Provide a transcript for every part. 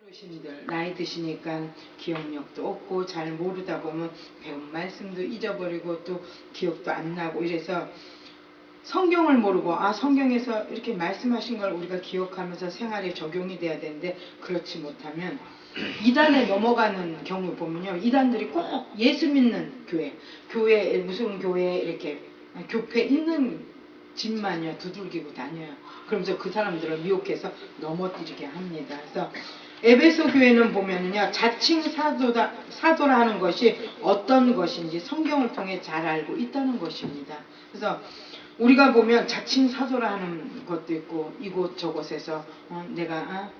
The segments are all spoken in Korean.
어르신들 나이 드시니까 기억력도 없고 잘 모르다 보면 배운 말씀도 잊어버리고 또 기억도 안 나고 이래서 성경을 모르고 성경에서 이렇게 말씀하신 걸 우리가 기억하면서 생활에 적용이 돼야 되는데 그렇지 못하면 이단에 넘어가는 경우 보면요, 이단들이 꼭 예수 믿는 교회 무슨 교회에 이렇게 교패 있는 집만요 두들기고 다녀요. 그러면서 그 사람들을 미혹해서 넘어뜨리게 합니다. 그래서 에베소 교회는 보면은요, 자칭 사도라 하는 것이 어떤 것인지 성경을 통해 잘 알고 있다는 것입니다. 그래서 우리가 보면 자칭 사도라 하는 것도 있고 이곳저곳에서 내가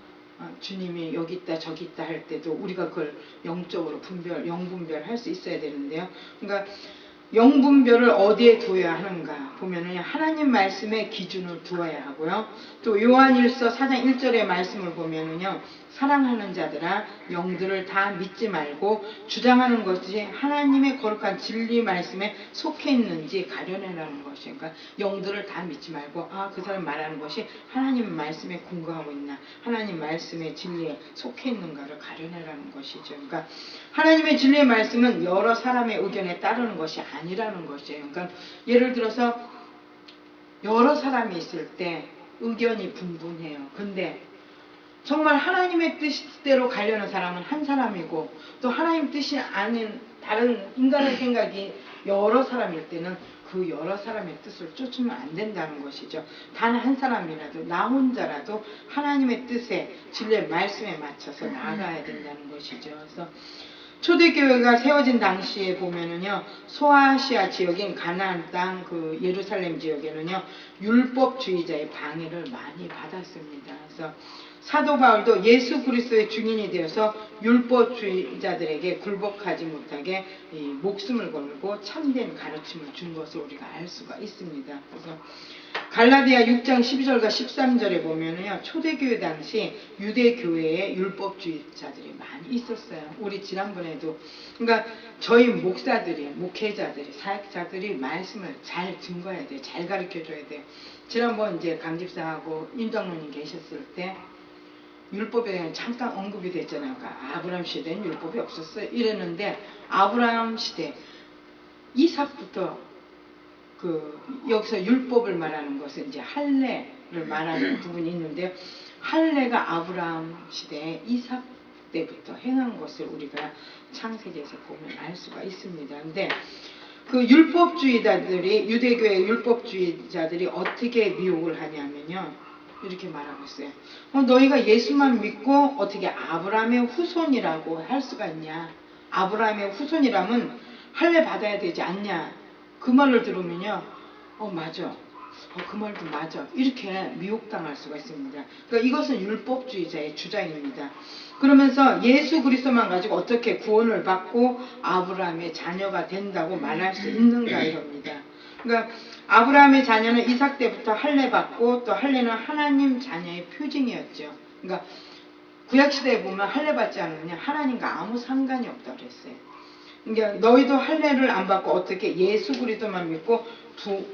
주님이 여기 있다 저기 있다 할 때도 우리가 그걸 영적으로 영분별 할 수 있어야 되는데요. 그러니까 영분별을 어디에 두어야 하는가 보면은 하나님 말씀의 기준을 두어야 하고요. 또 요한일서 4장 1절의 말씀을 보면은요, 사랑하는 자들아 영들을 다 믿지 말고 주장하는 것이 하나님의 거룩한 진리 말씀에 속해 있는지 가려내라는 것이, 그러니까 영들을 다 믿지 말고 그 사람 말하는 것이 하나님 말씀에 근거하고 있나, 하나님 말씀의 진리에 속해 있는가를 가려내라는 것이죠. 그러니까 하나님의 진리의 말씀은 여러 사람의 의견에 따르는 것이 아니라는 것이에요. 그러니까 예를 들어서 여러 사람이 있을 때 의견이 분분해요. 근데 정말 하나님의 뜻대로 가려는 사람은 한 사람이고 또 하나님 뜻이 아닌 다른 인간의 생각이 여러 사람일 때는 그 여러 사람의 뜻을 쫓으면 안 된다는 것이죠. 단 한 사람이라도 나 혼자라도 하나님의 뜻에 진리의 말씀에 맞춰서 나아가야 된다는 것이죠. 그래서 초대교회가 세워진 당시에 보면은요, 소아시아 지역인 가나안 땅 그 예루살렘 지역에는요 율법주의자의 방해를 많이 받았습니다. 그래서 사도 바울도 예수 그리스도의 증인이 되어서 율법주의자들에게 굴복하지 못하게 목숨을 걸고 참된 가르침을 준 것을 우리가 알 수가 있습니다. 그래서 갈라디아 6장 12절과 13절에 보면은요, 초대교회 당시 유대교회에 율법주의자들이 많이 있었어요. 우리 지난번에도, 그러니까 저희 목회자들이, 사역자들이 말씀을 잘 증거해야 돼요. 잘 가르쳐줘야 돼요. 지난번 이제 강집사하고 임장로님 계셨을 때 율법에 대한 잠깐 언급이 됐잖아요. 그러니까 아브라함 시대엔 율법이 없었어요. 이랬는데 아브라함 시대 이삭부터 여기서 율법을 말하는 것은 이제 할례를 말하는 부분이 있는데, 할례가 아브라함 시대에 이삭 때부터 행한 것을 우리가 창세기에서 보면 알 수가 있습니다. 근데 그 율법주의자들이, 유대교의 율법주의자들이 어떻게 미혹을 하냐면요, 이렇게 말하고 있어요. 너희가 예수만 믿고 어떻게 아브라함의 후손이라고 할 수가 있냐, 아브라함의 후손이라면 할례 받아야 되지 않냐. 그 말을 들으면요, 맞아, 그 말도 맞아, 이렇게 미혹당할 수가 있습니다. 그러니까 이것은 율법주의자의 주장입니다. 그러면서 예수 그리스도만 가지고 어떻게 구원을 받고 아브라함의 자녀가 된다고 말할 수 있는가 이럽니다. 그러니까 아브라함의 자녀는 이삭 때부터 할례 받고, 또 할례는 하나님 자녀의 표징이었죠. 그러니까 구약시대에 보면 할례 받지 않으면 하나님과 아무 상관이 없다고 그랬어요. 그러니까 너희도 할례를 안 받고 어떻게 예수 그리스도만 믿고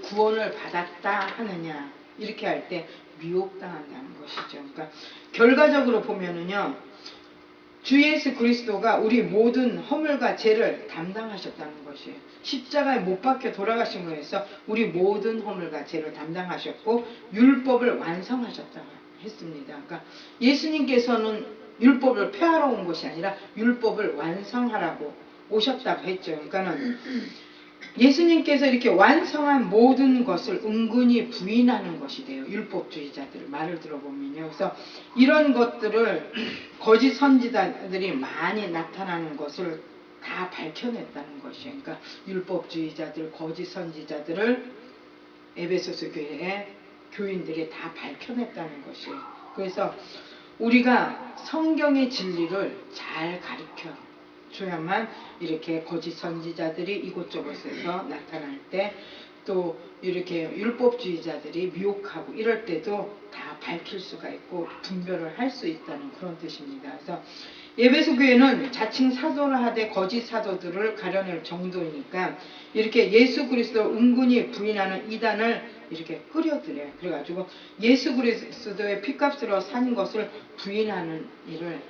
구원을 받았다 하느냐, 이렇게 할 때 미혹당한다는 것이죠. 그러니까 결과적으로 보면은요, 주 예수 그리스도가 우리 모든 허물과 죄를 담당하셨다는 것이에요. 십자가에 못 박혀 돌아가신 거에서 우리 모든 허물과 죄를 담당하셨고 율법을 완성하셨다고 했습니다. 그러니까 예수님께서는 율법을 폐하러 온 것이 아니라 율법을 완성하라고 오셨다고 했죠. 그러니까는 예수님께서 이렇게 완성한 모든 것을 은근히 부인하는 것이 돼요. 율법주의자들 말을 들어보면요. 그래서 이런 것들을 거짓 선지자들이 많이 나타나는 것을 다 밝혀냈다는 것이에요. 그러니까 율법주의자들, 거짓 선지자들을 에베소서 교회의 교인들이 다 밝혀냈다는 것이에요. 그래서 우리가 성경의 진리를 잘 가르쳐 줘야만 이렇게 거짓 선지자들이 이곳저곳에서 나타날 때, 또 이렇게 율법주의자들이 미혹하고 이럴 때도 다 밝힐 수가 있고 분별을 할 수 있다는 그런 뜻입니다. 그래서 에베소 교회는 자칭 사도라 하되 거짓 사도들을 가려낼 정도이니까 이렇게 예수 그리스도를 은근히 부인하는 이단을 이렇게 끌어들여요. 그래가지고 예수 그리스도의 피값으로 산 것을 부인하는 일을